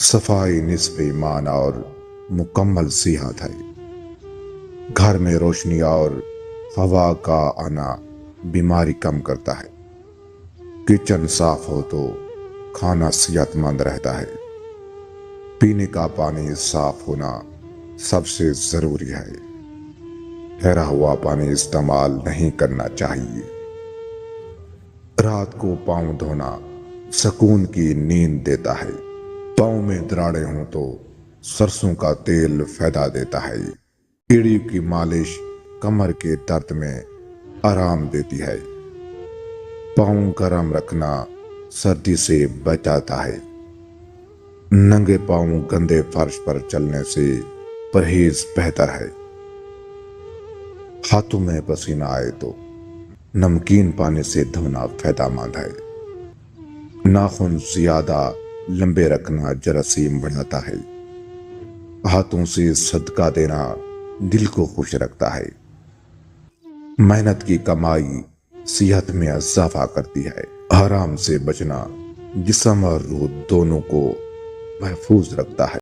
صفائی نصف ایمان اور مکمل صحت ہے۔ گھر میں روشنی اور ہوا کا آنا بیماری کم کرتا ہے۔ کچن صاف ہو تو کھانا صحت مند رہتا ہے۔ پینے کا پانی صاف ہونا سب سے ضروری ہے۔ ٹھہرا ہوا پانی استعمال نہیں کرنا چاہیے۔ رات کو پاؤں دھونا سکون کی نیند دیتا ہے۔ پاؤں میں دراڑیں ہوں تو سرسوں کا تیل فائدہ دیتا ہے۔ ایڑی کی مالش کمر کے درد میں آرام دیتی ہے۔ پاؤں گرم رکھنا سردی سے بچاتا ہے۔ ننگے پاؤں گندے فرش پر چلنے سے پرہیز بہتر ہے۔ ہاتھوں میں پسینہ آئے تو نمکین پانی سے دھونا فائدہ مند ہے۔ ناخن زیادہ لمبے رکھنا جراثیم بڑھاتا ہے۔ ہاتھوں سے صدقہ دینا دل کو خوش رکھتا ہے۔ محنت کی کمائی صحت میں اضافہ کرتی ہے۔ حرام سے بچنا جسم اور روح دونوں کو محفوظ رکھتا ہے۔